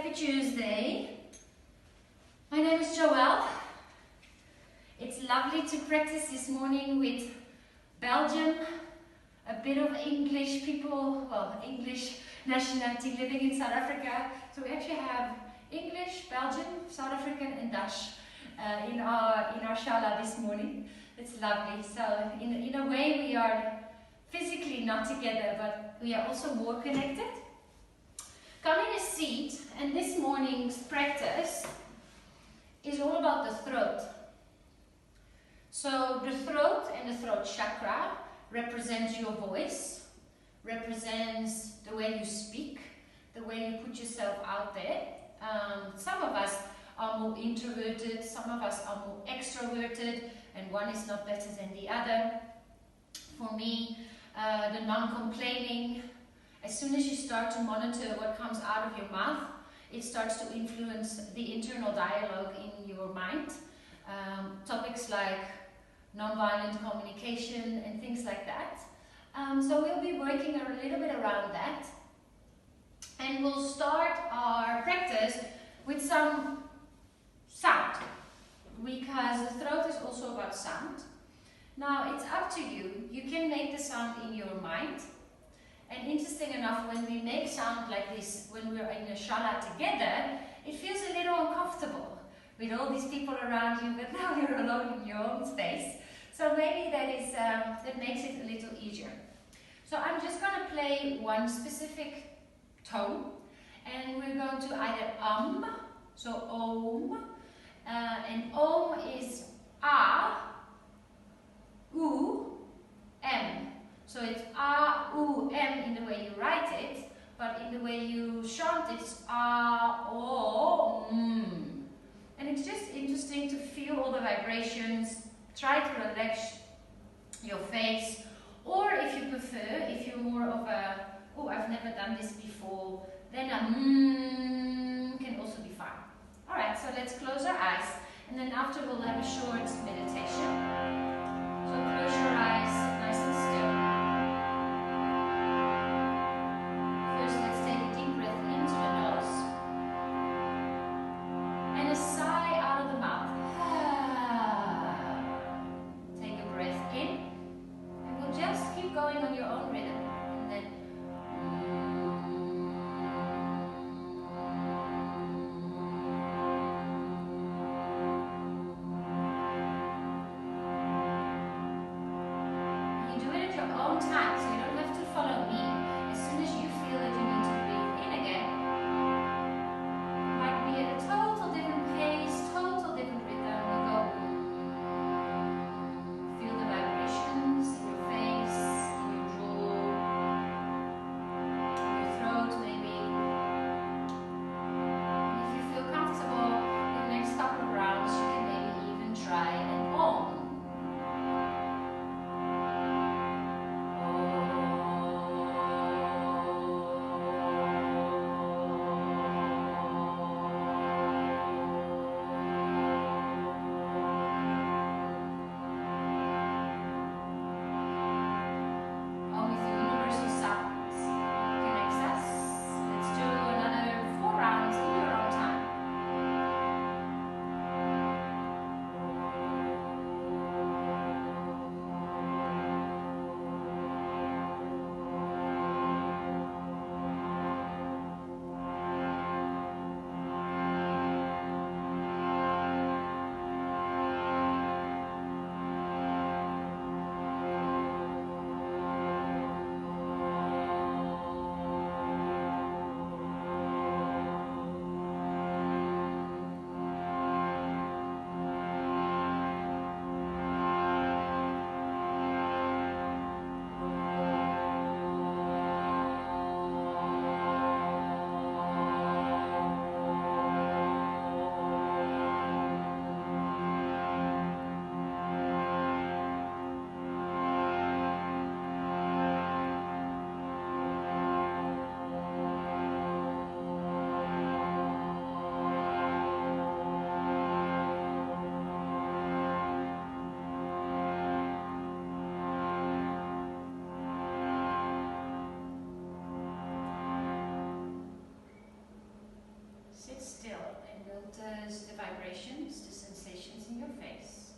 Happy Tuesday. My name is Joëlle. It's lovely to practice this morning with Belgium, a bit of English people, well, English nationality living in South Africa. So we actually have English, Belgian, South African and Dutch in our shala this morning. It's lovely. So in a way we are physically not together, but we are also more connected. Come in a seat, and this morning's practice is all about the throat. So the throat and the throat chakra represents your voice, represents the way you speak, the way you put yourself out there. Some of us are more introverted, some of us are more extroverted, and one is not better than the other. For me, the non-complaining, as soon as you start to monitor what comes out of your mouth, it starts to influence the internal dialogue in your mind. Topics like non-violent communication and things like that. So we'll be working a little bit around that. And we'll start our practice with some sound, because the throat is also about sound. Now it's up to you. You can make the sound in your mind. And interesting enough, when we make sound like this, when we're in a shala together, it feels a little uncomfortable with all these people around you, but now you're alone in your own space. So maybe that makes it a little easier. So I'm just going to play one specific tone, and we're going to either so om, and om is a, u, m. So it's a, u, m in the way you write it, but in the way you chant it's a, o, m. And it's just interesting to feel all the vibrations. Try to relax your face, or if you prefer, if you're more of a, oh, I've never done this before, then a can also be fine. Alright, so let's close our eyes, and then after we'll have a short meditation. So close your eyes, nice and still. First, let's take a deep breath into the nose, and a sigh out of the mouth. Take a breath in, and we'll just keep going on your own rhythm, and then Sit still and notice the vibrations, the sensations in your face.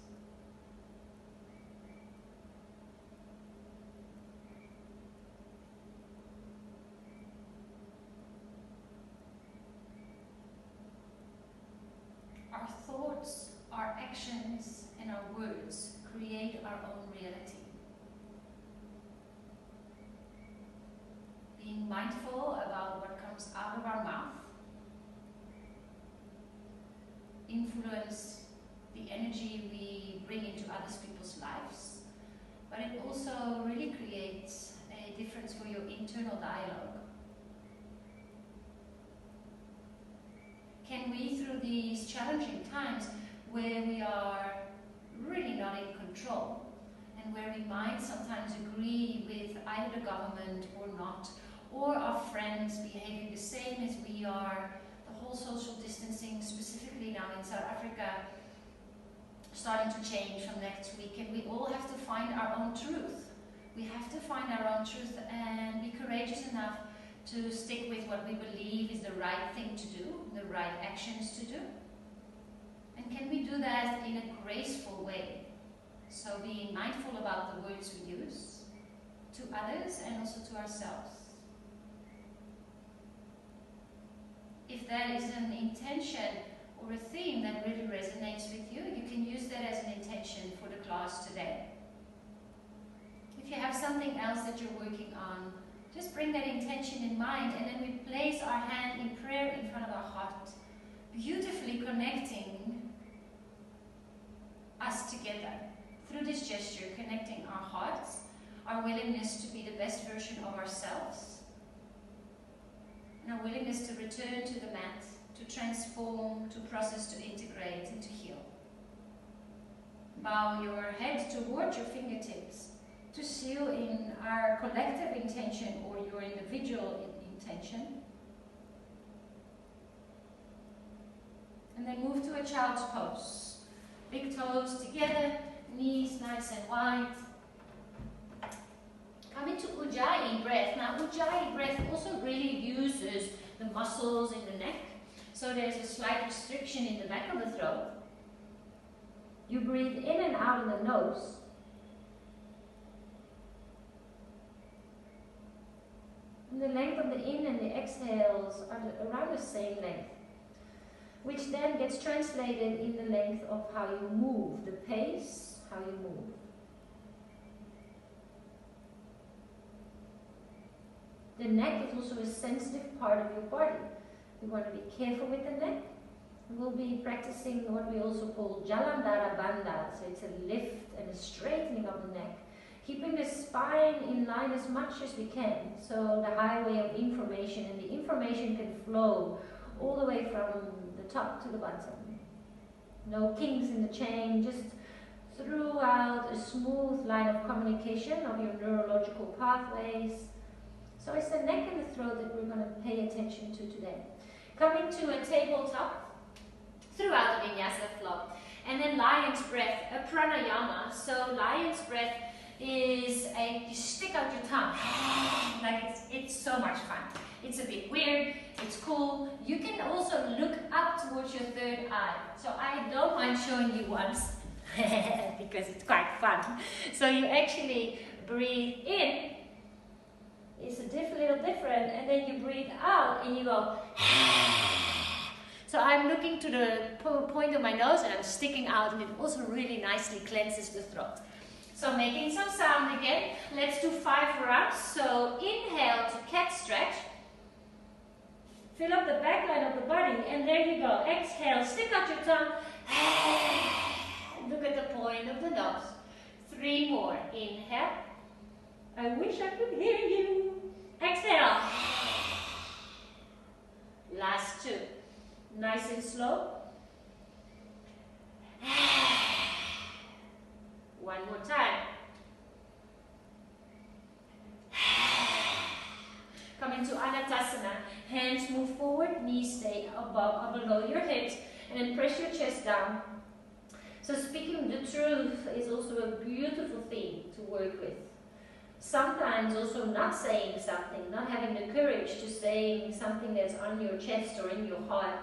Our thoughts, our actions, and our words create our own reality. Being mindful about what comes out of our mouth influence the energy we bring into other people's lives, but it also really creates a difference for your internal dialogue. Can we, through these challenging times where we are really not in control and where we might sometimes agree with either the government or not, or our friends behaving the same as we are, the whole social distancing, specifically now in South Africa, starting to change from next week, and we all have to find our own truth. We have to find our own truth and be courageous enough to stick with what we believe is the right thing to do, the right actions to do. And can we do that in a graceful way? So being mindful about the words we use to others and also to ourselves. If that is an intention or a theme that really resonates with you, you can use that as an intention for the class today. If you have something else that you're working on, just bring that intention in mind, and then we place our hand in prayer in front of our heart, beautifully connecting us together through this gesture, connecting our hearts, our willingness to be the best version of ourselves, and our willingness to return to the mat, to transform, to process, to integrate, and to heal. Bow your head toward your fingertips to seal in our collective intention or your individual intention. And then move to a child's pose. Big toes together, knees nice and wide. Come into Ujjayi breath. Now Ujjayi breath also really uses the muscles in the neck. So there's a slight restriction in the back of the throat. You breathe in and out in the nose. And the length of the in and the exhales are around the same length, which then gets translated in the length of how you move, the pace, how you move. The neck is also a sensitive part of your body. We want to be careful with the neck. We'll be practicing what we also call Jalandhara Bandha, so it's a lift and a straightening of the neck, keeping the spine in line as much as we can, so the highway of information, and the information can flow all the way from the top to the bottom. No kinks in the chain, just throughout a smooth line of communication of your neurological pathways. So it's the neck and the throat that we're going to pay attention to today. Coming to a tabletop throughout the Vinyasa flow. And then lion's breath, a pranayama. So lion's breath is you stick out your tongue. Like it's so much fun. It's a bit weird, it's cool. You can also look up towards your third eye. So I don't mind showing you once because it's quite fun. So you actually breathe in. It's a little different, and then you breathe out and you go. So I'm looking to the point of my nose and I'm sticking out, and it also really nicely cleanses the throat. So making some sound again. Let's do 5 rounds. So inhale to cat stretch. Fill up the back line of the body, and there you go. Exhale, stick out your tongue. Look at the point of the nose. 3 more. Inhale. I wish I could hear you. Exhale. Last 2. Nice and slow. One more time. Come into Anatasana. Hands move forward, knees stay above or below your hips, and then press your chest down. So speaking the truth is also a beautiful thing to work with. Sometimes also not saying something, not having the courage to say something that's on your chest or in your heart,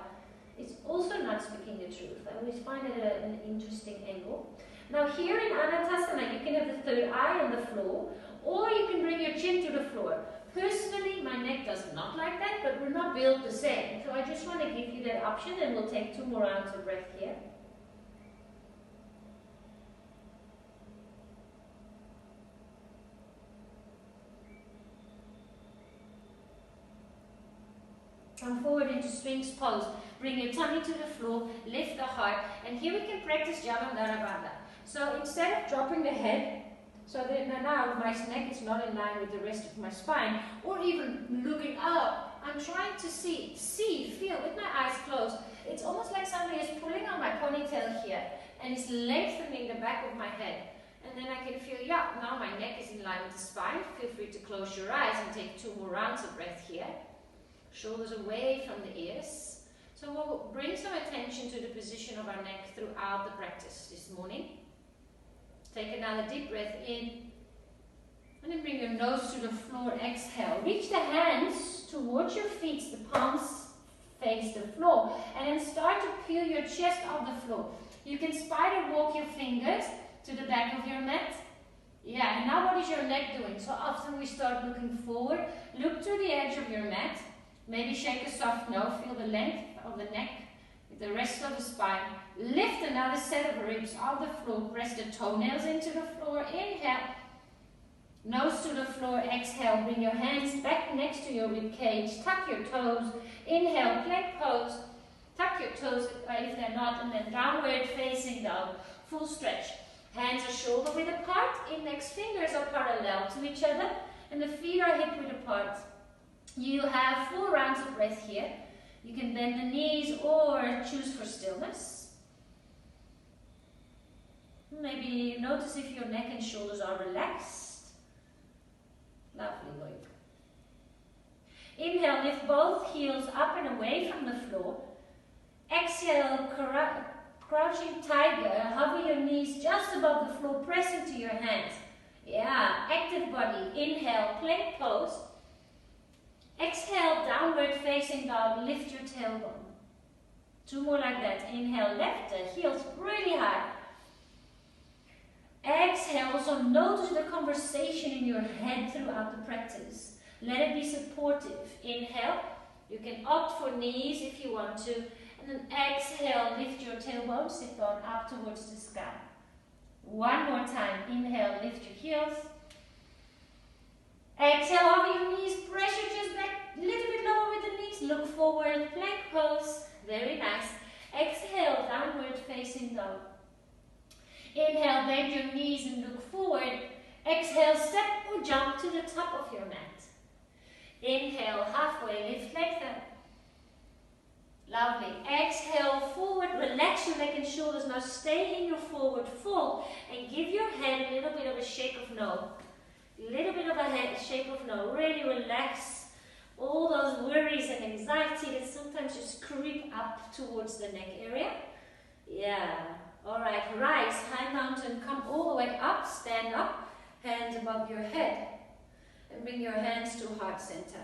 It's also not speaking the truth. I always find it an interesting angle. Now here in Anatasana, you can have the third eye on the floor, or you can bring your chin to the floor. Personally, my neck does not like that, but we're not built the same. So I just want to give you that option, and we'll take 2 more rounds of breath here. Come forward into Sphinx pose. Bring your tummy to the floor, lift the heart, and here we can practice Jalandhara Bandha. So instead of dropping the head, so that now my neck is not in line with the rest of my spine, or even looking up, I'm trying to see, feel with my eyes closed. It's almost like somebody is pulling on my ponytail here and is lengthening the back of my head. And then I can feel, yeah, now my neck is in line with the spine. Feel free to close your eyes and take 2 more rounds of breath here. Shoulders away from the ears. So we'll bring some attention to the position of our neck throughout the practice this morning. Take another deep breath in. And then bring your nose to the floor. Exhale. Reach the hands towards your feet. The palms face the floor. And then start to peel your chest off the floor. You can spider walk your fingers to the back of your mat. Yeah, and now what is your neck doing? So often we start looking forward. Look to the edge of your mat. Maybe shake a soft no, feel the length of the neck with the rest of the spine. Lift another set of ribs off the floor, press the toenails into the floor, inhale. Nose to the floor, exhale, bring your hands back next to your rib cage, tuck your toes, inhale, plank pose, tuck your toes if they're not, and then downward facing dog, full stretch. Hands are shoulder width apart, index fingers are parallel to each other, and the feet are hip width apart. You have 4 rounds of breath here. You can bend the knees or choose for stillness. Maybe notice if your neck and shoulders are relaxed. Lovely work. Inhale, lift both heels up and away from the floor. Exhale, crouching tiger. Hover your knees just above the floor, press into your hands. Yeah, active body. Inhale, plank pose. Exhale, downward facing dog, lift your tailbone. 2 more like that. Inhale, left, the heels really high. Exhale, also notice the conversation in your head throughout the practice. Let it be supportive. Inhale, you can opt for knees if you want to. And then exhale, lift your tailbone, sit bone up towards the sky. 1 more time. Inhale, lift your heels. Exhale, hover your knees, press your chest back, a little bit lower with the knees, look forward, plank pose, very nice. Exhale, downward facing dog. Inhale, bend your knees and look forward. Exhale, step or jump to the top of your mat. Inhale, halfway, lift, lengthen. Lovely. Exhale, forward, relax your neck and shoulders. Now stay in your forward fold and give your head a little bit of a shake of no. Little bit of a head shape of no. Really relax all those worries and anxiety that sometimes just creep up towards the neck area. Yeah. Alright, rise, high mountain, come all the way up, stand up, hands above your head. And bring your hands to heart center.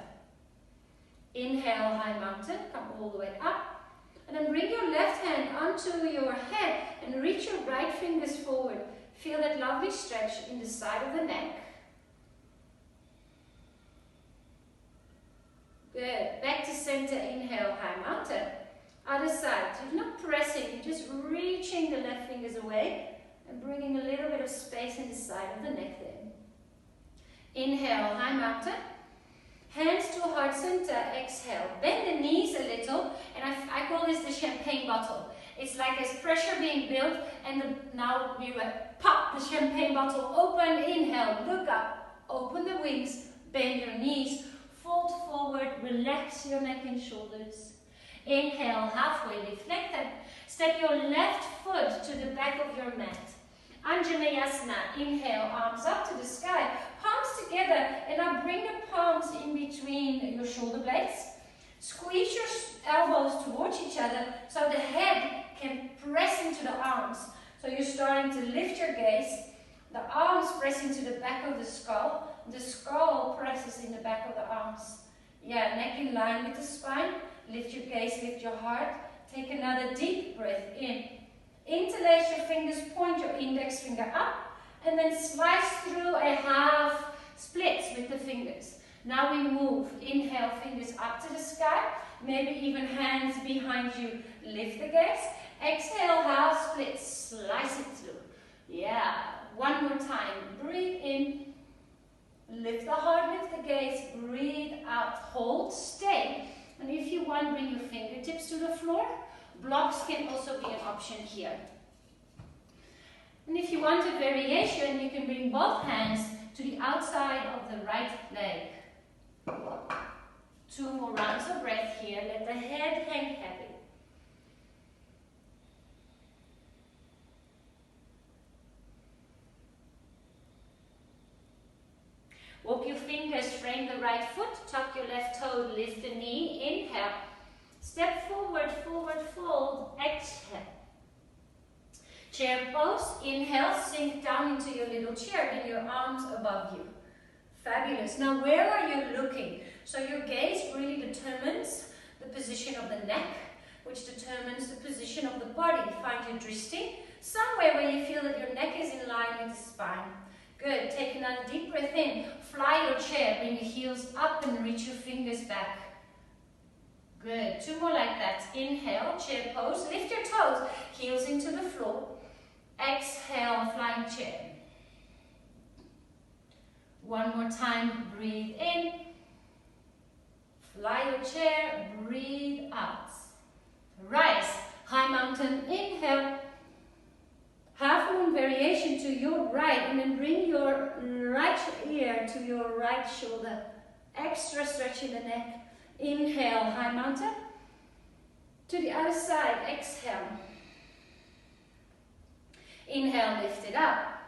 Inhale, high mountain, come all the way up. And then bring your left hand onto your head and reach your right fingers forward. Feel that lovely stretch in the side of the neck. Good. Back to center. Inhale, high mountain. Other side. So you're not pressing, you're just reaching the left fingers away and bringing a little bit of space in the side of the neck there. Inhale, high mountain. Hands to heart center. Exhale. Bend the knees a little, and I call this the champagne bottle. It's like there's pressure being built, and now we will pop the champagne bottle open. Inhale, look up, open the wings, bend your knees. Fold forward, relax your neck and shoulders. Inhale, halfway lift, lengthen. Step your left foot to the back of your mat. Anjaneyasana. Inhale, arms up to the sky, palms together, and now bring the palms in between your shoulder blades. Squeeze your elbows towards each other so the head can press into the arms. So you're starting to lift your gaze. The arms press into the back of the skull. The skull presses in the back of the arms. Yeah, neck in line with the spine. Lift your gaze, lift your heart. Take another deep breath in. Interlace your fingers, point your index finger up, and then slice through a half split with the fingers. Now we move. Inhale, fingers up to the sky, maybe even hands behind you. Lift the gaze. Exhale, half split, slice it through. Yeah, one more time. Breathe in. Lift the heart, lift the gaze, breathe out, hold, stay. And if you want, bring your fingertips to the floor. Blocks can also be an option here. And if you want a variation, you can bring both hands to the outside of the right leg. 2 more rounds of breath here. Let the head hang heavy. Walk your fingers, frame the right foot, tuck your left toe, lift the knee, inhale. Step forward, forward fold, exhale. Chair pose, inhale, sink down into your little chair and your arms above you. Fabulous. Now where are you looking? So your gaze really determines the position of the neck, which determines the position of the body. Find your drishti, somewhere where you feel that your neck is in line with the spine. Good. Take another deep breath in. Fly your chair. Bring your heels up and reach your fingers back. Good. 2 more like that. Inhale, chair pose. Lift your toes. Heels into the floor. Exhale, flying chair. 1 more time. Breathe in. Fly your chair. Breathe out. Rise. High mountain. Inhale. Half moon variation to your right, and then bring your right ear to your right shoulder. Extra stretch in the neck. Inhale, high mountain. To the other side, exhale. Inhale, lift it up.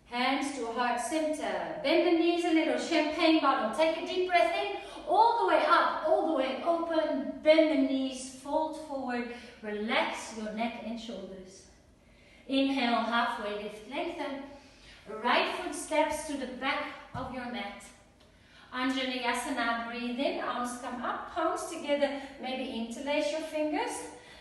Hands to heart center. Bend the knees a little, champagne bottle. Take a deep breath in, all the way up, all the way open. Bend the knees, fold forward. Relax your neck and shoulders. Inhale, halfway lift, lengthen. Right foot steps to the back of your mat. Vinyasa, breathe in, arms come up, palms together, maybe interlace your fingers,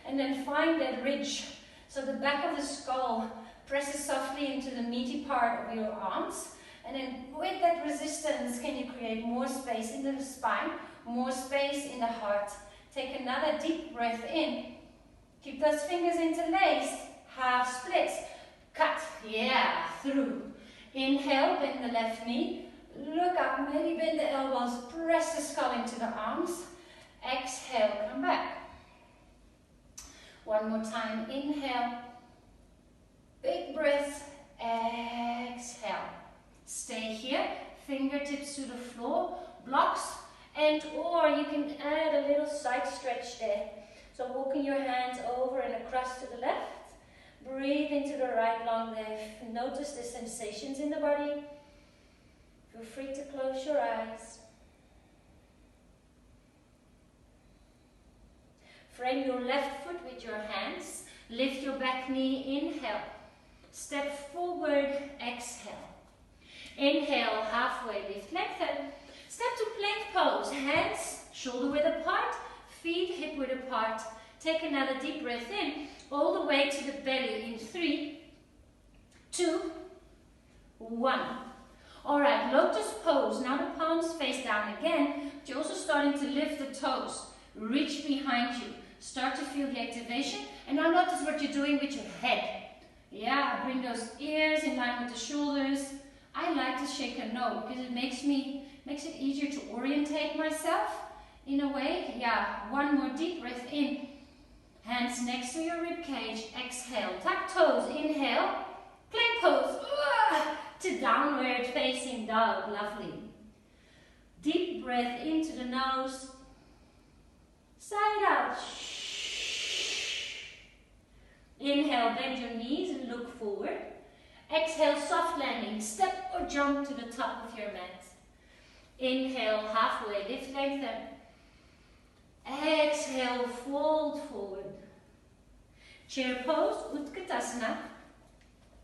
and then find that ridge. So the back of the skull presses softly into the meaty part of your arms, and then with that resistance, can you create more space into the spine, more space in the heart. Take another deep breath in. Keep those fingers interlaced. Half splits, cut, yeah, through. Inhale, bend the left knee, look up, maybe bend the elbows, press the skull into the arms. Exhale, come back. 1 more time, inhale, big breath, exhale. Stay here, fingertips to the floor, blocks, and or you can add a little side stretch there. So walking your hands over and across to the left. Breathe into the right long leg. Notice the sensations in the body. Feel free to close your eyes. Frame your left foot with your hands. Lift your back knee. Inhale. Step forward. Exhale. Inhale. Halfway lift. Lengthen. Step to plank pose. Hands shoulder width apart. Feet hip width apart. Take another deep breath in. All the way to the belly in 3, 2, 1. All right, lotus pose. Now the palms face down again. But you're also starting to lift the toes. Reach behind you. Start to feel the activation. And now notice what you're doing with your head. Yeah, bring those ears in line with the shoulders. I like to shake a no because it makes it easier to orientate myself in a way. Yeah, 1 more deep breath in. Hands next to your rib cage. Exhale. Tuck toes. Inhale. Plank pose. To downward facing dog. Lovely. Deep breath into the nose. Side out. Inhale. Bend your knees and look forward. Exhale. Soft landing. Step or jump to the top of your mat. Inhale. Halfway. Lift, lengthen. Exhale, fold forward. Chair pose, Utkatasana.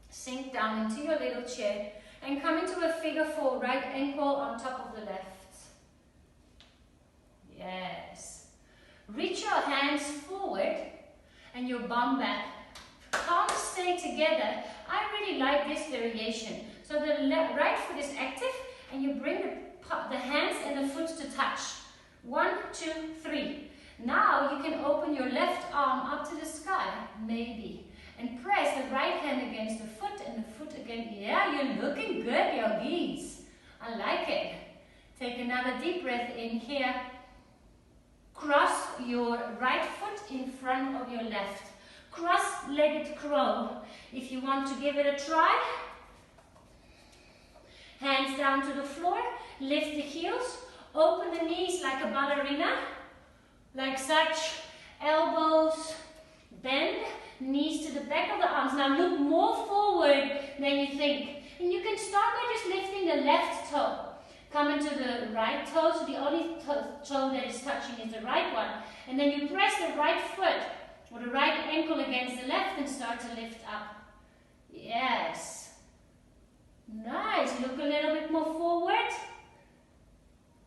Sink down into your little chair and come into a figure 4, right ankle on top of the left. Yes. Reach your hands forward and your bum back. Palms stay together. I really like this variation. So the right foot is active, and you bring the hands and the foot to touch. 1, 2, 3. Now you can open your left arm up to the sky, maybe, and press the right hand against the foot and the foot again. Yeah, you're looking good, yogis. I like it. Take another deep breath in here. Cross your right foot in front of your left. Cross-legged crow. If you want to give it a try, hands down to the floor, lift the heels, open the knees like a ballerina, like such, elbows bend, knees to the back of the arms. Now look more forward than you think. And you can start by just lifting the left toe. Come into the right toe, so the only toe that is touching is the right one. And then you press the right foot or the right ankle against the left and start to lift up. Yes. Nice. Look a little bit more forward.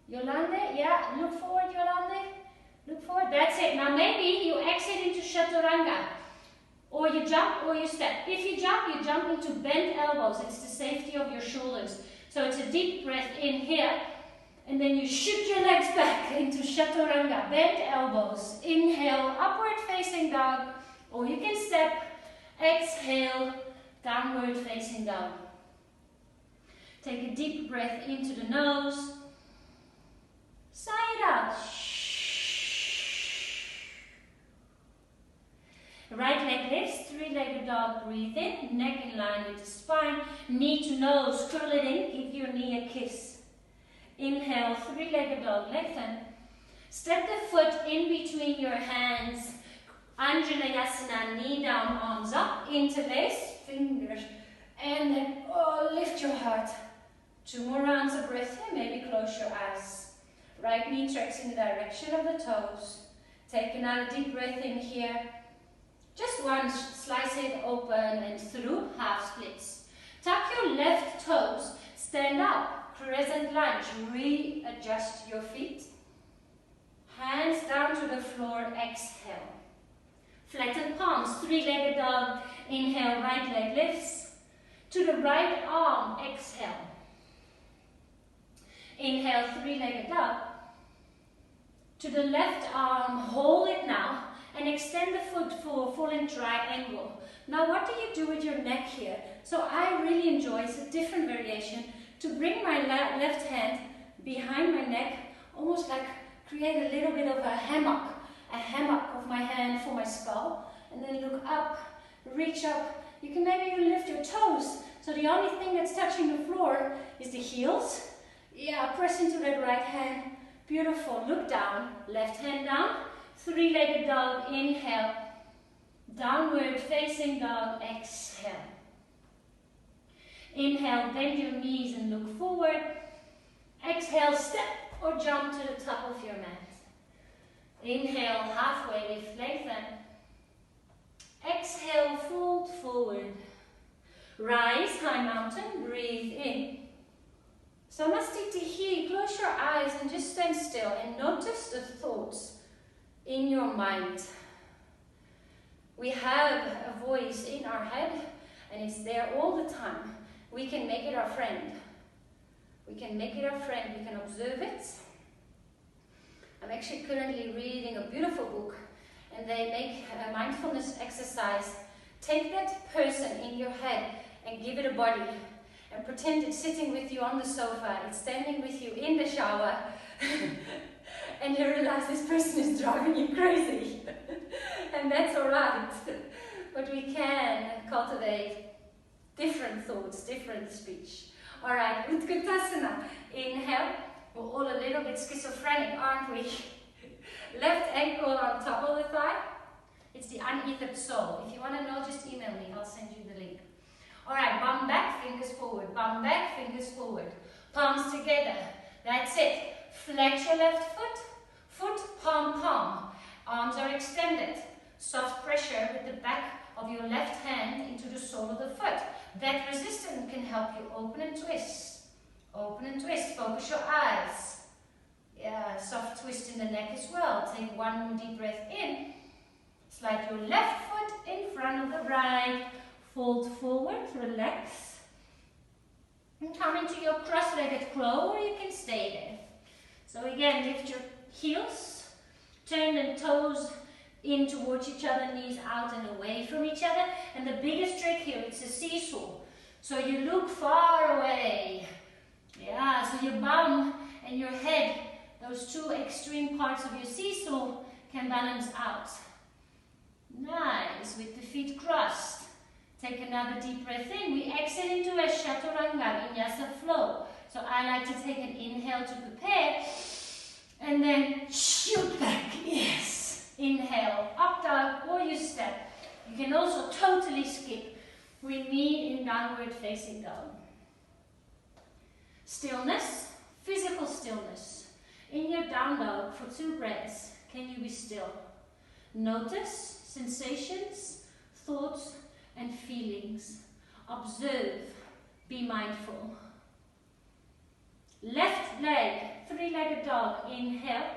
Yolande, yeah, look forward, Yolande. Look forward. That's it. Now maybe you exit into chaturanga. Or you jump or you step. If you jump into bent elbows. It's the safety of your shoulders. So it's a deep breath in here. And then you shoot your legs back into chaturanga. Bent elbows. Inhale, upward facing dog. Or you can step. Exhale, downward facing dog. Take a deep breath into the nose. Sigh it out. Right leg lifts, three-legged dog, breathe in, neck in line with the spine, knee to nose, curl it in, give your knee a kiss. Inhale, three-legged dog, lengthen. Step the foot in between your hands, Anjaneyasana, knee down, arms up, interlace, fingers, and then lift your heart. 2 more rounds of breath here, maybe close your eyes. Right knee tracks in the direction of the toes. Take another deep breath in here. Just one, slice it open and through, half splits. Tuck your left toes, stand up, crescent lunge, readjust your feet. Hands down to the floor, exhale. Flatten palms, three-legged dog, inhale, right leg lifts. To the right arm, exhale. Inhale, three-legged dog. To the left arm, hold it now. And extend the foot for a falling triangle. Now what do you do with your neck here? So I really enjoy, it's a different variation, to bring my left hand behind my neck, almost like create a little bit of a hammock of my hand for my skull, and then look up, reach up. You can maybe even lift your toes. So the only thing that's touching the floor is the heels. Yeah, press into that right hand. Beautiful. Look down, left hand down. Three-legged dog, inhale, downward facing dog, exhale. Inhale, bend your knees and look forward. Exhale, step or jump to the top of your mat. Inhale, halfway lift, lengthen. Exhale, fold forward. Rise, high mountain, breathe in. Samastitihi, close your eyes and just stand still and notice the thoughts in your mind. We have a voice in our head and it's there all the time. We can make it our friend. We can make it our friend. We can observe it. I'm actually currently reading a beautiful book and they make a mindfulness exercise. Take that person in your head and give it a body and pretend it's sitting with you on the sofa, it's standing with you in the shower and you realize this person is driving you crazy. And that's alright. But we can cultivate different thoughts, different speech. Alright, Utkatasana. Inhale. We're all a little bit schizophrenic, aren't we? Left ankle on top of the thigh. It's the unethered soul. If you want to know, just email me. I'll send you the link. Alright, bum back, fingers forward. Bum back, fingers forward. Palms together. That's it. Flex your left foot. Foot, palm, palm. Arms are extended. Soft pressure with the back of your left hand into the sole of the foot. That resistance can help you open and twist. Open and twist. Focus your eyes. Yeah, soft twist in the neck as well. Take one more deep breath in. Slide your left foot in front of the right. Fold forward, relax. And come into your cross-legged crow, or you can stay there. So again, lift your heels, turn the toes in towards each other, knees out and away from each other. And the biggest trick here, it's a seesaw. So you look far away. Yeah, so your bum and your head, those two extreme parts of your seesaw, can balance out. Nice, with the feet crossed. Take another deep breath in. We exit into a Chaturanga, Vinyasa flow. So I like to take an inhale to prepare, and then shoot back, yes. Inhale, up dog, or you step. You can also totally skip. We meet in downward facing dog. Stillness, physical stillness. In your down dog for 2 breaths, can you be still? Notice sensations, thoughts, and feelings. Observe, be mindful. Left leg, 3-legged dog, inhale.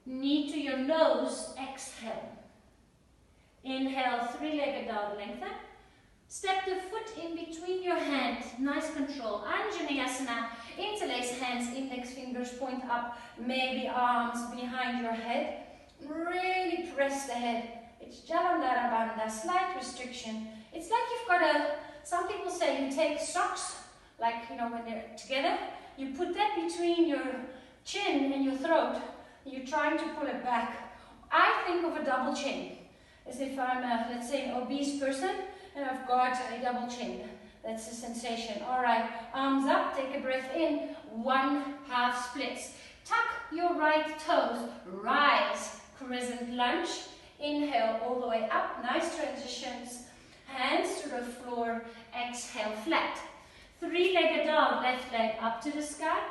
Knee to your nose, exhale. Inhale, 3-legged dog, lengthen. Step the foot in between your hands, nice control. Anjaneyasana, interlace hands, index fingers point up, maybe arms behind your head. Really press the head. It's Jalandhara Bandha, slight restriction. It's like you've got some people say you take socks, like, you know, when they're together, you put that between your chin and your throat, and you're trying to pull it back. I think of a double chin, as if I'm let's say, an obese person, and I've got a double chin. That's the sensation. All right, arms up, take a breath in, 1 half splits. Tuck your right toes, rise, crescent lunge. Inhale all the way up, nice transitions. Hands to the floor, exhale flat. 3-legged dog, left leg up to the sky.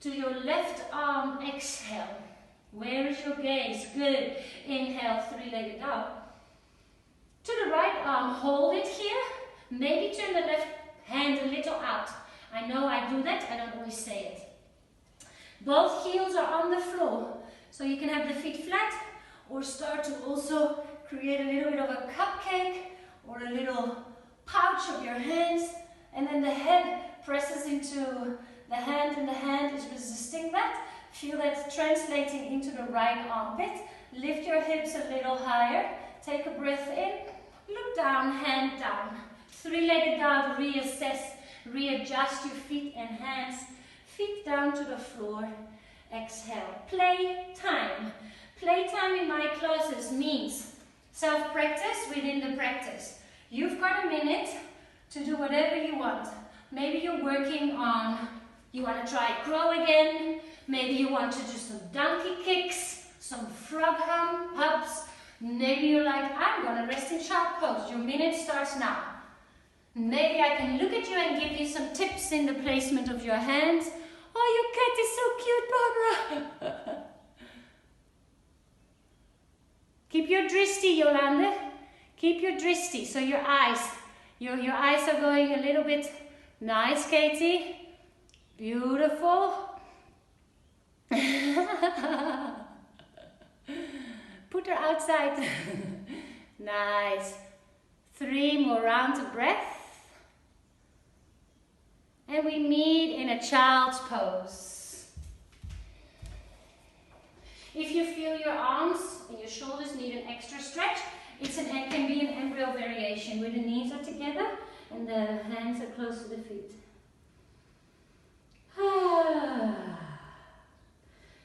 To your left arm, exhale. Where is your gaze? Good. Inhale, 3-legged dog. To the right arm, hold it here. Maybe turn the left hand a little out. I know I do that, I don't always say it. Both heels are on the floor, so you can have the feet flat, or start to also create a little bit of a cupcake or a little pouch of your hands, and then the head presses into the hand, and the hand is resisting that. Feel that translating into the right armpit. Lift your hips a little higher. Take a breath in. Look down, hand down. 3-legged dog, reassess, readjust your feet and hands. Feet down to the floor. Exhale. Play time. Playtime in my classes means self-practice within the practice. You've got a minute to do whatever you want. Maybe you're working on, you want to try crow again. Maybe you want to do some donkey kicks, some frog hops. Maybe you're like, I'm going to rest in sharp pose. Your minute starts now. Maybe I can look at you and give you some tips in the placement of your hands. Oh, your cat is so cute, Barbara. Keep your dristi, Yolanda. Keep your dristi. So your eyes are going a little bit. Nice, Katie. Beautiful. Put her outside. Nice. 3 more rounds of breath. And we meet in a child's pose. If you feel your arms and your shoulders need an extra stretch, it can be an embryo variation where the knees are together and the hands are close to the feet.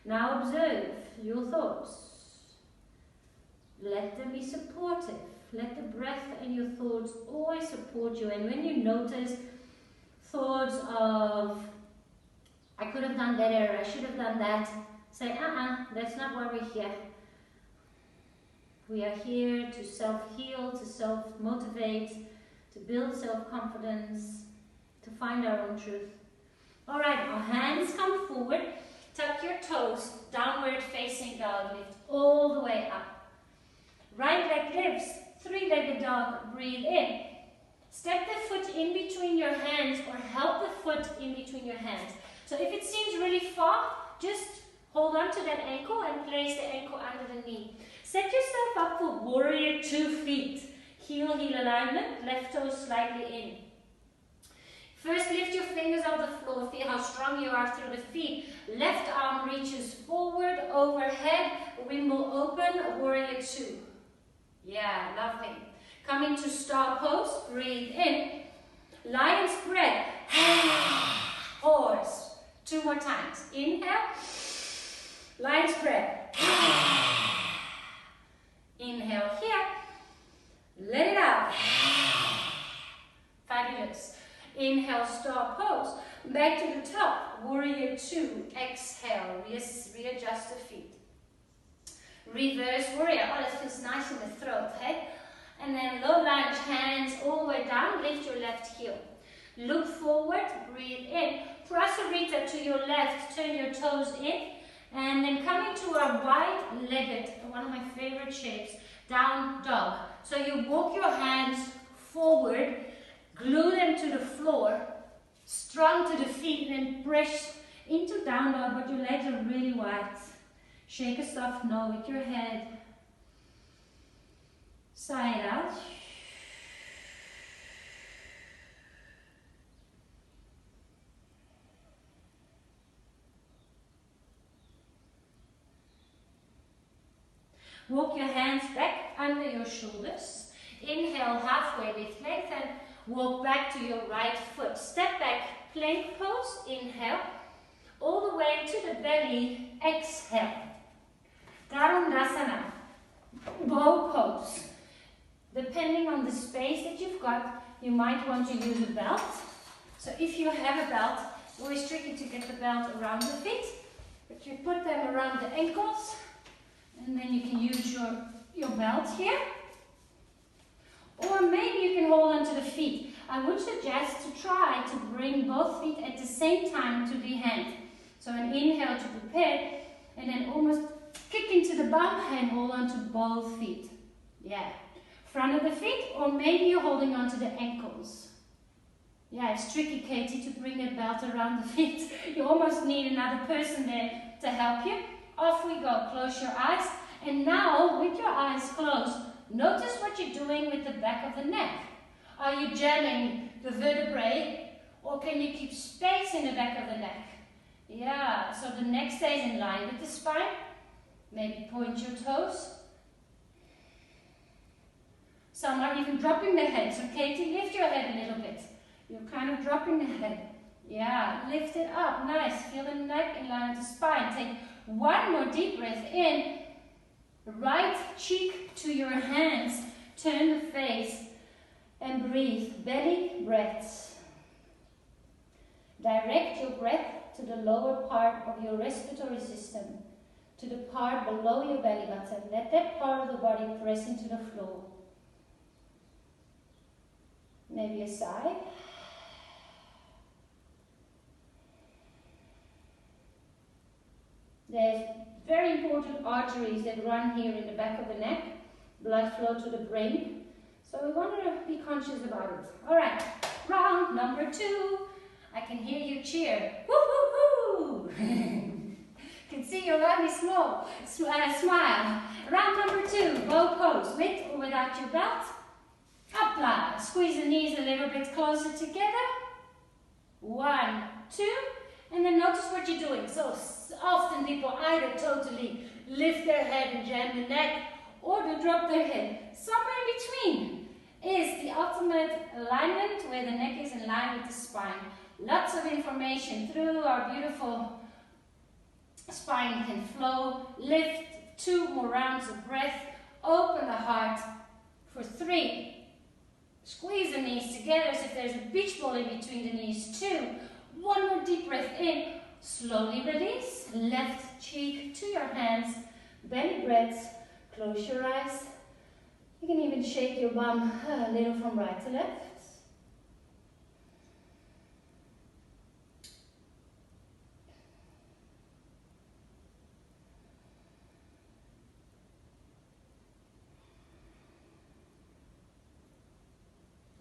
Now observe your thoughts. Let them be supportive. Let the breath and your thoughts always support you. And when you notice thoughts of, I could have done better, I should have done that, say, that's not why we're here. We are here to self-heal, to self-motivate, to build self-confidence, to find our own truth. All right, our hands come forward. Tuck your toes, downward facing dog, lift all the way up. Right leg lifts, 3-legged dog, breathe in. Step the foot in between your hands or help the foot in between your hands. So if it seems really far, just hold on to that ankle and place the ankle under the knee. Set yourself up for warrior 2 feet. Heel alignment, left toe slightly in. First, lift your fingers off the floor. Feel how strong you are through the feet. Left arm reaches forward, overhead. Wimble open, warrior 2. Yeah, lovely. Coming to star pose, breathe in. Lion's breath. Horse. 2 more times. Inhale. Lion's breath. Inhale here. Let it out. Fabulous. Inhale, star pose. Back to the top. Warrior 2. Exhale. Readjust the feet. Reverse warrior. Oh, that feels nice in the throat, hey? And then low lunge, hands all the way down. Lift your left heel. Look forward. Breathe in. Prasarita to your left. Turn your toes in. And then coming to our wide-legged, one of my favorite shapes, down dog. So you walk your hands forward, glue them to the floor, strong to the feet, and then press into down dog, but your legs are really wide. Shake a soft no with your head. Sigh it out. Walk your hands back under your shoulders. Inhale, halfway lift length, and walk back to your right foot. Step back, plank pose. Inhale, all the way to the belly. Exhale. Dharandasana, bow pose. Depending on the space that you've got, you might want to use a belt. So if you have a belt, it's always tricky to get the belt around the feet, but you put them around the ankles. And then you can use your belt here. Or maybe you can hold onto the feet. I would suggest to try to bring both feet at the same time to the hand. So an inhale to prepare, and then almost kick into the bum and hold onto both feet. Yeah. Front of the feet, or maybe you're holding onto the ankles. Yeah, it's tricky, Katie, to bring that belt around the feet. You almost need another person there to help you. Off we go. Close your eyes. And now, with your eyes closed, notice what you're doing with the back of the neck. Are you jamming the vertebrae, or can you keep space in the back of the neck? Yeah, so the neck stays in line with the spine. Maybe point your toes. Some are even dropping their head. So Katie, lift your head a little bit. You're kind of dropping the head. Yeah, lift it up. Nice. Feel the neck in line with the spine. Take one more deep breath in. Right cheek to your hands. Turn the face and breathe. Belly breaths. Direct your breath to the lower part of your respiratory system, to the part below your belly button. Let that part of the body press into the floor. Maybe a sigh. There's very important arteries that run here in the back of the neck. Blood flow to the brain. So we want to be conscious about it. All right, round number 2. I can hear you cheer. Woo hoo hoo! Can see your lovely smile. Round number 2, bow pose, with or without your belt. Apply. Squeeze the knees a little bit closer together. 1, 2, and then notice what you're doing. So often people either totally lift their head and jam the neck, or they drop their head. Somewhere in between is the ultimate alignment where the neck is in line with the spine. Lots of information through our beautiful spine can flow. Lift 2 more rounds of breath. Open the heart for 3. Squeeze the knees together as if there's a beach ball in between the knees. 2. One more deep breath in. Slowly release. Left cheek to your hands. Belly breaths. Close your eyes. You can even shake your bum a little from right to left.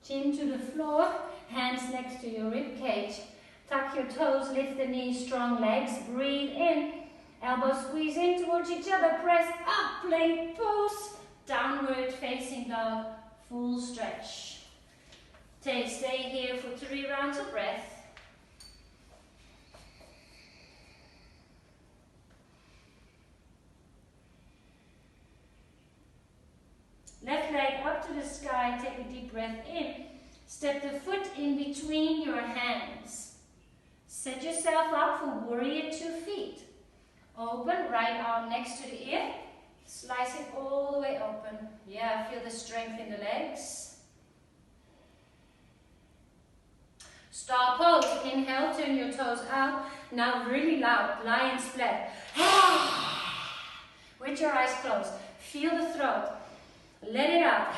Chin to the floor, hands next to your rib cage. Tuck your toes, lift the knees, strong legs. Breathe in Elbows squeeze in towards each other, press up, plank pose, downward facing dog, full stretch. Stay here for 3 rounds of breath. Left leg up to the sky, take a deep breath in. Step the foot in between your hands. Set yourself up for warrior 2 feet. Open, right arm next to the ear. Slice it all the way open. Yeah, feel the strength in the legs. Star pose. Inhale, turn your toes out. Now really loud, lion's flat. With your eyes closed. Feel the throat. Let it out.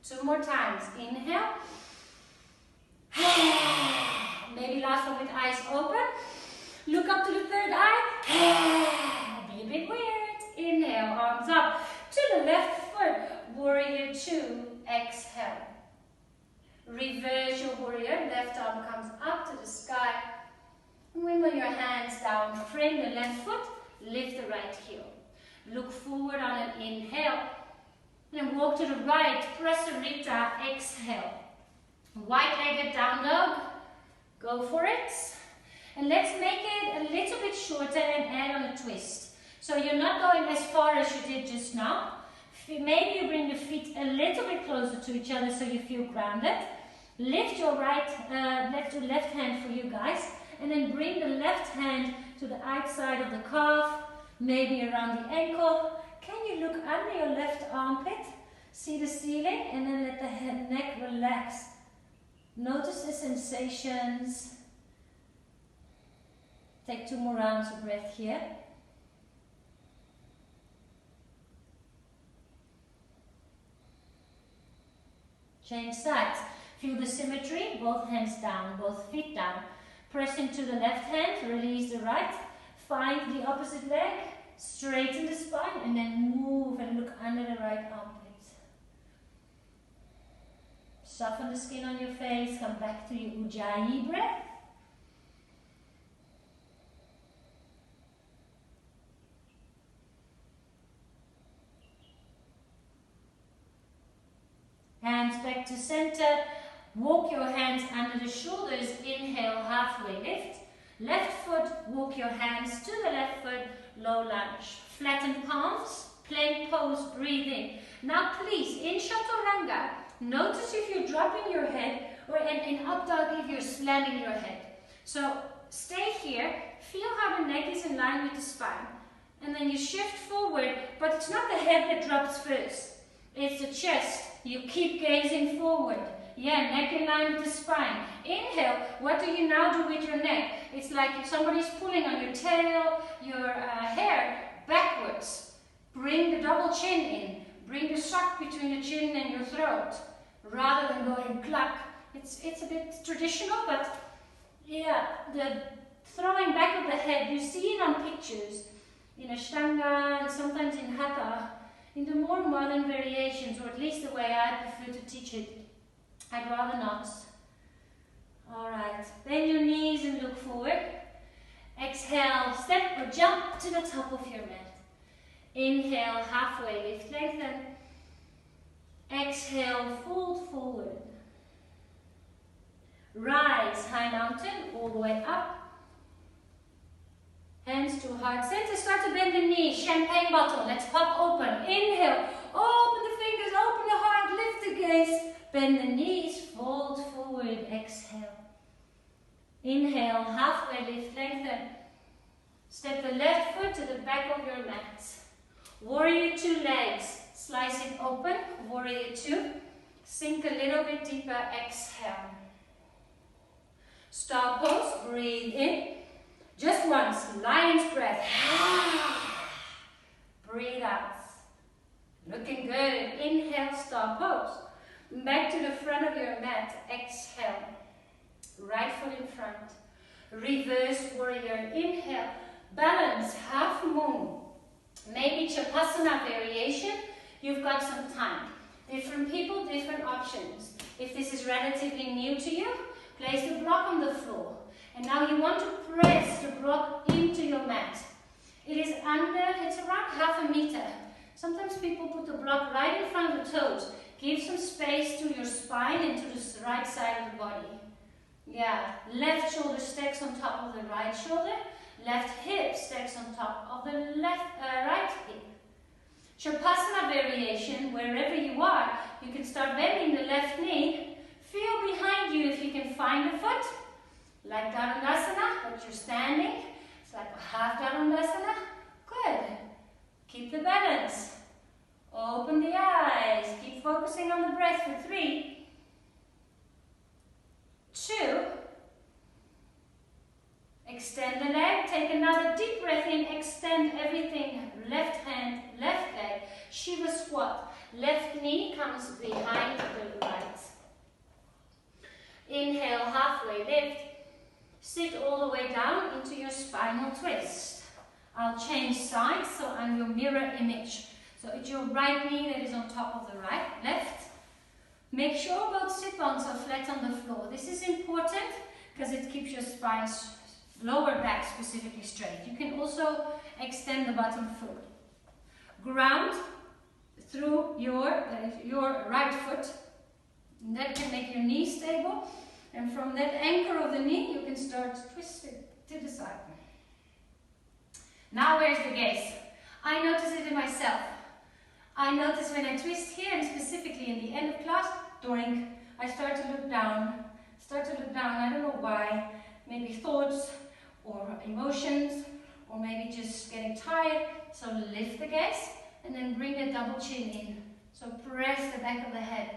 2 more times. Inhale. Maybe last one with eyes open. Look up to the third eye. Be a bit weird. Inhale, arms up to the left foot. Warrior 2. Exhale. Reverse your warrior. Left arm comes up to the sky. Wimble your hands down. Frame the left foot. Lift the right heel. Look forward on an inhale. Then walk to the right. Press a Rita. Exhale. Wide-legged down dog. Go for it. And let's make it a little bit shorter and add on a twist. So you're not going as far as you did just now. Maybe you bring the feet a little bit closer to each other so you feel grounded. Lift your left hand for you guys. And then bring the left hand to the outside of the calf, maybe around the ankle. Can you look under your left armpit? See the ceiling? And then let the neck relax. Notice the sensations. Take 2 more rounds of breath here. Change sides. Feel the symmetry. Both hands down, both feet down. Press into the left hand, release the right. Find the opposite leg. Straighten the spine and then move and look under the right armpit. Soften the skin on your face. Come back to your Ujjayi breath. Hands back to center. Walk your hands under the shoulders. Inhale, halfway lift. Left foot, walk your hands to the left foot. Low lunge. Flatten palms. Plank pose, breathe in. Now please, in Chaturanga, notice if you're dropping your head or in up dog if you're slamming your head. So stay here. Feel how the neck is in line with the spine. And then you shift forward, but it's not the head that drops first. It's the chest. You keep gazing forward. Yeah, neck in line with the spine. Inhale. What do you now do with your neck? It's like if somebody's pulling on your tail, your hair backwards. Bring the double chin in. Bring the sock between the chin and your throat. Rather than going cluck. It's a bit traditional, but yeah, the throwing back of the head, you see it on pictures. In Ashtanga and sometimes in Hatha. In the more modern variations, or at least the way I prefer to teach it, I'd rather not. Alright, bend your knees and look forward. Exhale, step or jump to the top of your mat. Inhale, halfway lift, lengthen. Exhale, fold forward. Rise, high mountain, all the way up. Hands to heart center, start to bend the knees, champagne bottle, let's pop open. Inhale, open the fingers, open the heart, lift the gaze. Bend the knees, fold forward, exhale. Inhale, halfway lift, lengthen. Step the left foot to the back of your mat. Warrior 2 legs, slice it open, warrior 2. Sink a little bit deeper, exhale. Star pose, breathe in. Just once, lion's breath. Breathe out. Looking good. Inhale, star pose. Back to the front of your mat. Exhale. Right foot in front. Reverse warrior. Inhale. Balance, half moon. Maybe Chapasana variation. You've got some time. Different people, different options. If this is relatively new to you, place the block on the floor. And now you want to press the block into your mat. It is it's around 1/2 meter. Sometimes people put the block right in front of the toes. Give some space to your spine and to the right side of the body. Yeah, left shoulder stacks on top of the right shoulder. Left hip stacks on top of the right hip. Shavasana variation, wherever you are, you can start bending the left knee. Feel behind you if you can find a foot. Like Dharandasana, but you're standing. It's like a half Dharandasana. Good. Keep the balance. Open the eyes. Keep focusing on the breath for 3, 2. Extend the leg. Take another deep breath in. Extend everything. Left hand, left leg. Shiva squat. Left knee comes behind the right. Inhale, halfway lift. Sit all the way down into your spinal twist. I'll change sides, so I'm your mirror image. So it's your right knee that is on top of the left. Make sure both sit bones are flat on the floor. This is important because it keeps your spine, lower back specifically straight. You can also extend the bottom foot. Ground through your right foot. And that can make your knee stable. And from that anchor of the knee, you can start twisting to the side. Now where's the gaze? I notice it in myself. I notice when I twist here, and specifically in the end of class, I start to look down. I don't know why. Maybe thoughts or emotions, or maybe just getting tired. So lift the gaze and then bring the double chin in. So press the back of the head.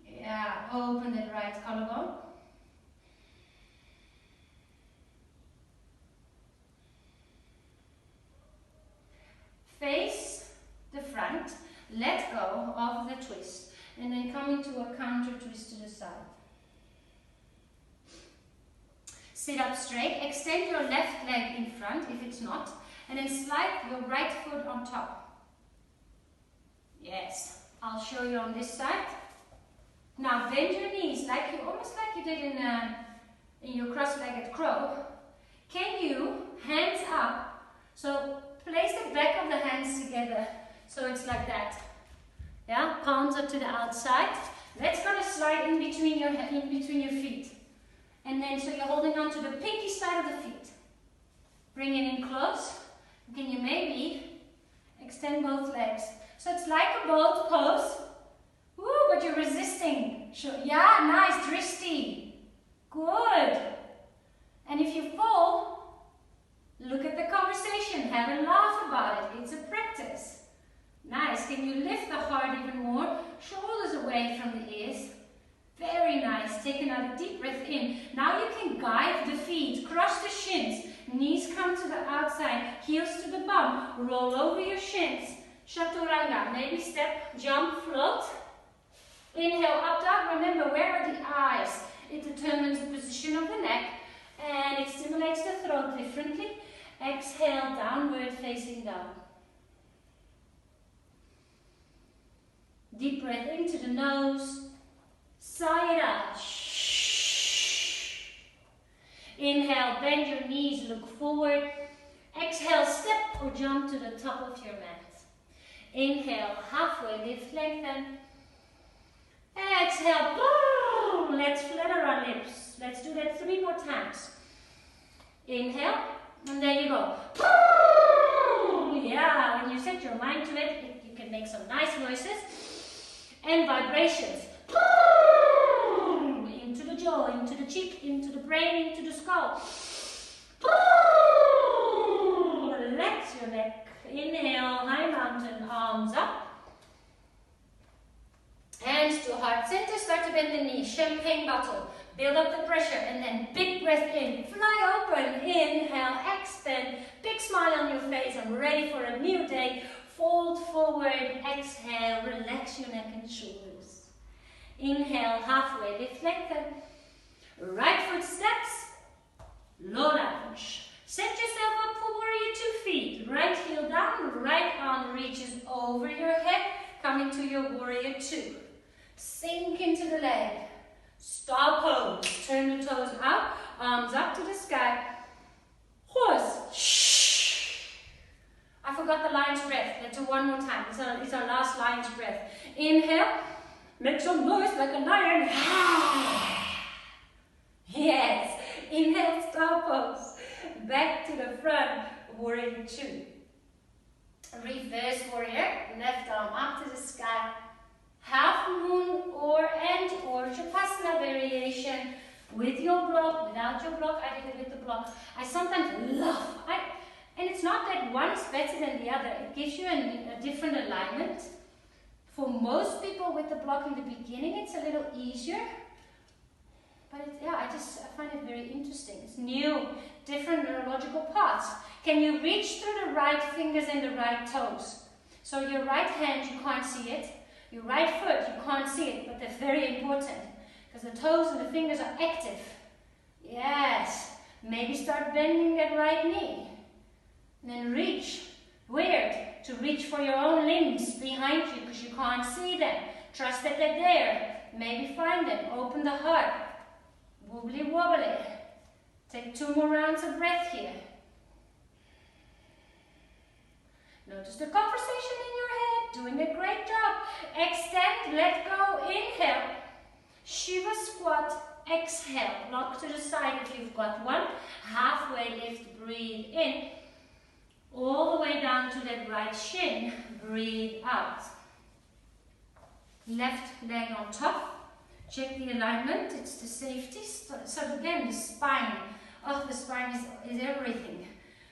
Yeah, open that right collarbone. Face the front, let go of the twist, and then come into a counter twist to the side. Sit up straight, extend your left leg in front if it's not, and then slide your right foot on top. Yes, I'll show you on this side. Now bend your knees almost like you did in your cross-legged crow. Can you, hands up, so place the back of the hands together, so it's like that. Yeah, palms up to the outside. Let's kind of slide in between your feet. And then, so you're holding on to the pinky side of the feet. Bring it in close. Can you maybe extend both legs? So it's like a boat pose. Woo, but you're resisting. Yeah, nice, Dristi. Good. And if you fall, look at the conversation. Have a laugh about it. It's a practice. Nice. Can you lift the heart even more? Shoulders away from the ears. Very nice. Take another deep breath in. Now you can guide the feet. Cross the shins. Knees come to the outside. Heels to the bum. Roll over your shins. Chaturanga. Maybe step, jump, float. Inhale, up dog. Remember, where are the eyes? It determines the position of the neck and it stimulates the throat differently. Exhale, downward facing dog. Deep breath into the nose. Sayada. Inhale, bend your knees, look forward. Exhale, step or jump to the top of your mat. Inhale, halfway lift, lengthen. Exhale, boom. Let's flutter our lips. Let's do that 3 more times. Inhale, and there you go. Yeah, when you set your mind to it, you can make some nice noises and vibrations. Into the jaw, into the cheek, into the brain, into the skull. Relax your neck. Inhale, high mountain, arms up. Hands to heart center, start to bend the knees, champagne bottle. Build up the pressure and then big breath in. Fly open, inhale, expand. Big smile on your face, I'm ready for a new day. Fold forward, exhale, relax your neck and shoulders. Inhale, halfway lift, lengthen. Right foot steps, low lunge. Set yourself up for warrior 2 feet. Right heel down, right arm reaches over your head. Come into your warrior 2. Sink into the leg. Star pose. Turn the toes out. Arms up to the sky. Horse. Shh. I forgot the lion's breath. Let's do one more time. It's our last lion's breath. Inhale. Make some noise like a lion. Yes. Inhale, star pose. Back to the front. Warrior 2. Reverse warrior. Left arm up to the sky. Half moon or Shavasana variation. With your block, without your block. I did it with the block. I sometimes love, and it's not that one is better than the other. It gives you a different alignment. For most people with the block in the beginning, it's a little easier. But I find it very interesting. It's new, different neurological parts. Can you reach through the right fingers and the right toes? So your right hand, you can't see it. Your right foot, you can't see it, but they're very important. Because the toes and the fingers are active. Yes. Maybe start bending that right knee. And then reach. Weird. To reach for your own limbs behind you because you can't see them. Trust that they're there. Maybe find them. Open the heart. Wobbly wobbly. Take 2 more rounds of breath here. Notice the conversation in your head. Doing a great job. Extend. Let go. Inhale. Shiva squat, exhale, lock to the side if you've got one. Halfway lift, breathe in. All the way down to that right shin, breathe out. Left leg on top, check the alignment, it's the safety. So again, the spine, the spine is everything.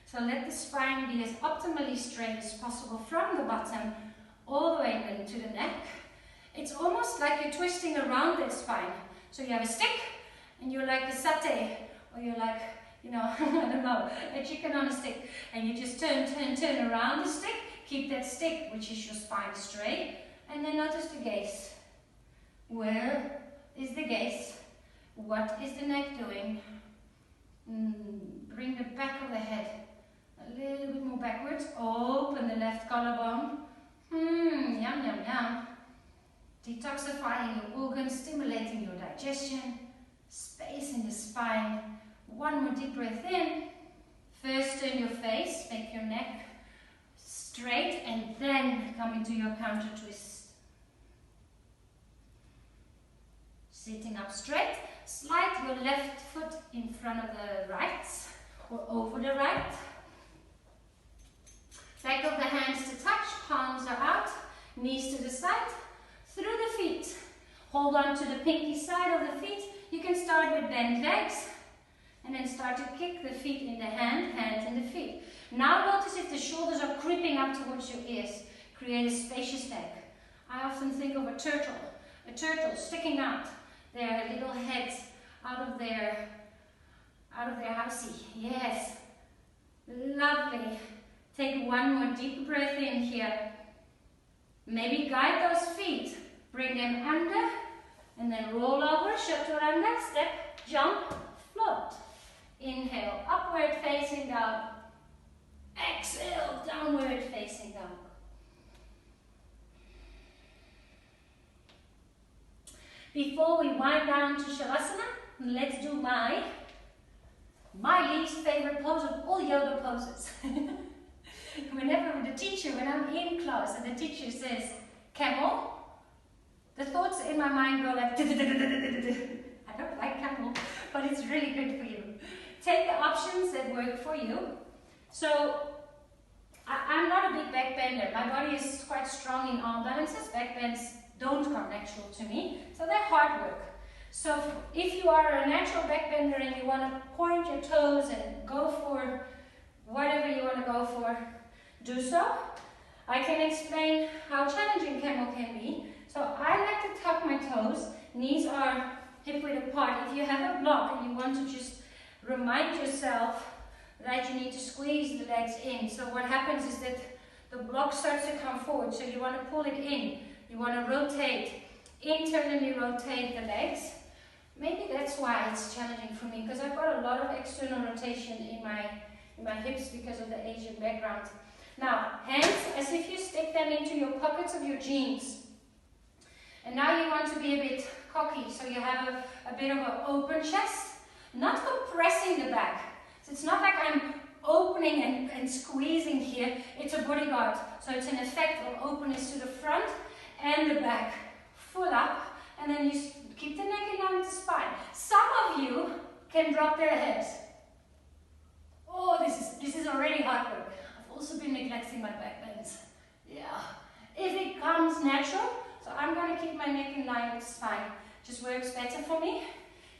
So let the spine be as optimally straight as possible from the bottom, all the way into the neck. It's almost like you're twisting around that spine. So you have a stick, and you're like a satay, or you're like, I don't know, a chicken on a stick. And you just turn around the stick, keep that stick, which is your spine, straight, and then notice the gaze. Where is the gaze? What is the neck doing? Bring the back of the head a little bit more backwards. Open the left collarbone. Yum, yum, yum. Detoxifying your organs, stimulating your digestion, space in the spine. One more deep breath in. First turn your face, make your neck straight, and then come into your counter twist. Sitting up straight, slide your left foot in front of the right, or over the right. Back of the hands to touch, palms are out, knees to the side. Through the feet. Hold on to the pinky side of the feet. You can start with bent legs and then start to kick the feet in the hands in the feet. Now notice if the shoulders are creeping up towards your ears. Create a spacious neck. I often think of a turtle sticking out their little heads out of their housey. Yes. Lovely. Take one more deep breath in here. Maybe guide those feet. Bring them under, and then roll over, chaturanga, step, jump, float. Inhale, upward facing dog. Exhale, downward facing dog. Before we wind down to Shavasana, let's do my least favorite pose of all yoga poses. When I'm in class and the teacher says, camel, the thoughts in my mind go like, I don't like camel, but it's really good for you. Take the options that work for you. So, I'm not a big backbender. My body is quite strong in arm balances. Backbends don't come natural to me, so they're hard work. So, if you are a natural backbender and you want to point your toes and go for whatever you want to go for, do so. I can explain how challenging camel can be. So I like to tuck my toes, knees are hip width apart. If you have a block and you want to just remind yourself that you need to squeeze the legs in. So what happens is that the block starts to come forward, so you want to pull it in. You want to rotate, internally rotate the legs. Maybe that's why it's challenging for me, because I've got a lot of external rotation in my hips because of the Asian background. Now, hands as if you stick them into your pockets of your jeans. And now you want to be a bit cocky, so you have a bit of an open chest. not compressing the back. So it's not like I'm opening and squeezing here. It's a bodyguard. So it's an effect of openness to the front and the back. Full up, and then you keep the neck in line with the spine. Some of you can drop their heads. Oh, this is already hard work. I've also been neglecting my back bends. Yeah. If it comes natural, so I'm going to keep my neck in line with the spine. Just works better for me.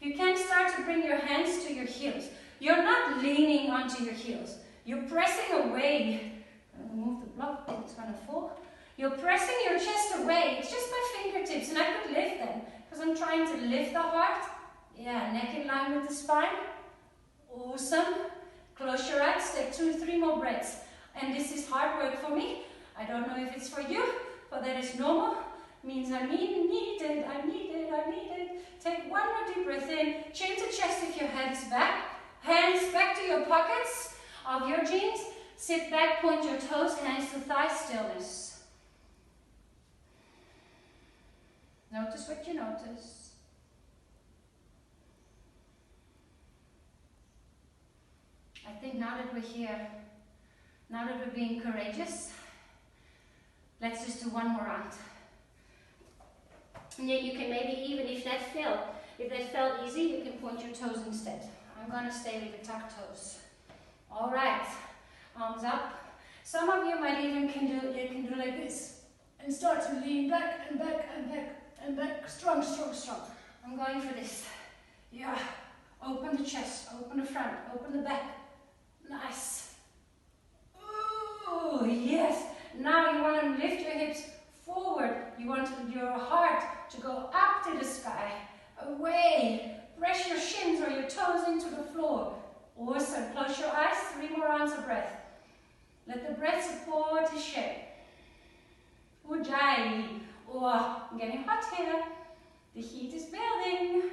You can start to bring your hands to your heels. You're not leaning onto your heels. You're pressing away. Move the block, it's going to fall. You're pressing your chest away. It's just my fingertips, and I could lift them because I'm trying to lift the heart. Yeah, neck in line with the spine. Awesome. Close your eyes, take 2-3 more breaths. And this is hard work for me. I don't know if it's for you, but that is normal. Means I need it. Take one more deep breath in. Chin to chest if your head is back. Hands back to your pockets of your jeans. Sit back, point your toes, hands to thigh, stillness. Notice what you notice. I think now that we're here, now that we're being courageous, let's just do one more round. And yet you can maybe, even if that felt easy, you can point your toes instead. I'm going to stay with the tucked toes. All right, arms up. Some of you might even can do like this and start to lean back and back and back and back. Strong, strong, strong. I'm going for this. Yeah. Open the chest, open the front, open the back. Nice. Ooh, yes. Now you want to lift your hips forward. You want your heart to go up to the sky, away. Press your shins or your toes into the floor. Awesome. Close your eyes. 3 more rounds of breath. Let the breath support the shape. Ujjayi. Oh, I'm getting hot here. The heat is building.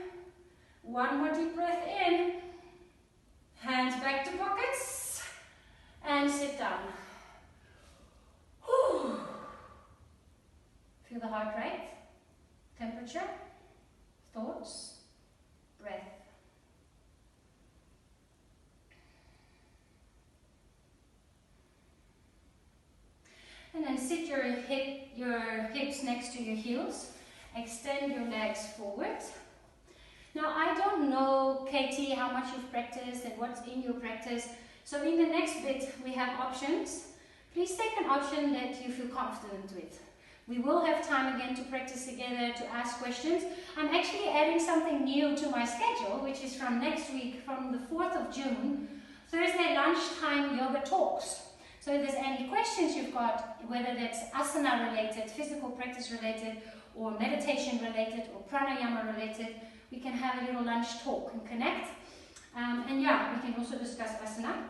One more deep breath in. Hands back to pockets. And sit down. Whew. Feel the heart rate, temperature, thoughts, breath. And then sit your hips next to your heels. Extend your legs forward. Now I don't know, Katie, how much you've practiced and what's in your practice. So in the next bit we have options. Please take an option that you feel confident with. We will have time again to practice together, to ask questions. I'm actually adding something new to my schedule, which is from next week, from the 4th of June, Thursday lunchtime yoga talks. So if there's any questions you've got, whether that's asana related, physical practice related, or meditation related, or pranayama related, we can have a little lunch talk and connect. And yeah, we can also discuss asana.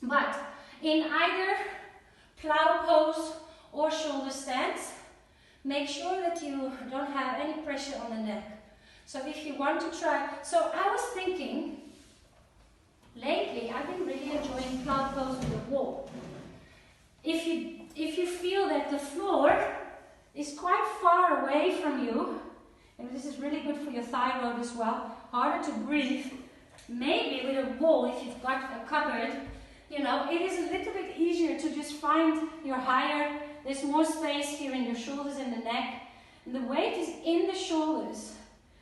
But in either plow pose or shoulder stance, make sure that you don't have any pressure on the neck. So if you want to try, so I was thinking, lately I've been really enjoying plow pose with the wall. If you feel that the floor is quite far away from you, and this is really good for your thyroid as well, harder to breathe, maybe with a wall, if you've got a cupboard, you know, it is a little bit easier to just find your higher, there's more space here in your shoulders and the neck, and the weight is in the shoulders.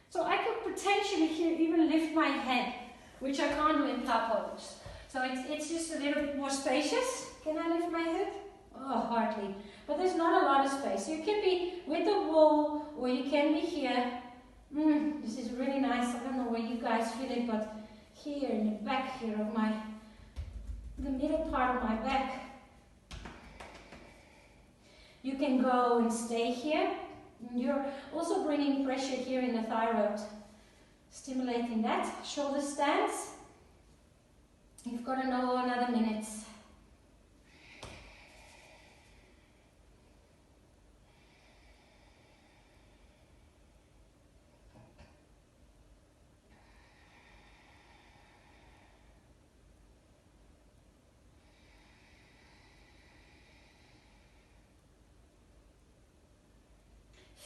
So I could potentially here even lift my head, which I can't do in plow pose. So it's just a little bit more spacious. Can I lift my head? Oh, hardly. But there's not a lot of space. So you can be with the wall, or you can be here. This is really nice. I don't know where you guys feel it, but here in the back here of the middle part of my back. You can go and stay here. You're also bringing pressure here in the thyroid, stimulating that. Shoulder stance. You've got another minute.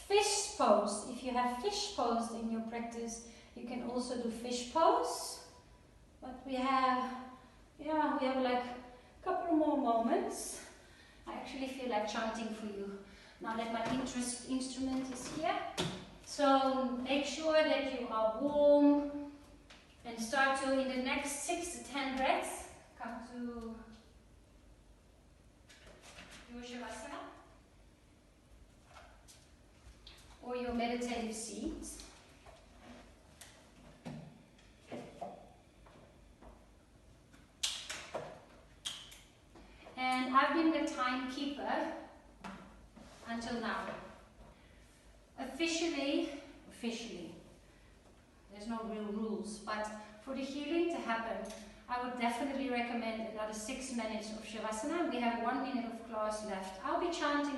Fish pose. If you have fish pose in your practice, you can also do fish pose. But we have like a couple more moments. I actually feel like chanting for you now that my instrument is here. So make sure that you are warm and start to, in the next 6 to 10 breaths, come to your Shavasana or your meditative seat. And I've been the timekeeper until now. Officially, there's no real rules, but for the healing to happen, I would definitely recommend another 6 minutes of Shavasana. We have 1 minute of class left. I'll be chanting,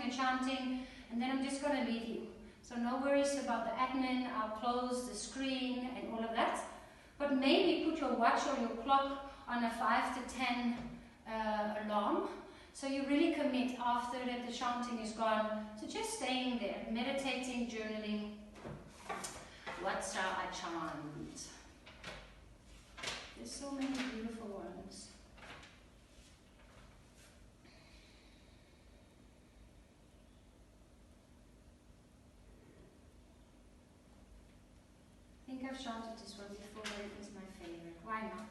and then I'm just going to leave you. So no worries about the admin. I'll close the screen and all of that. But maybe put your watch or your clock on a 5 to 10 alarm. So you really commit after that the chanting is gone to just staying there, meditating, journaling. What shall I chant? There's so many beautiful ones. I think I've chanted this one before, but it was my favorite. Why not?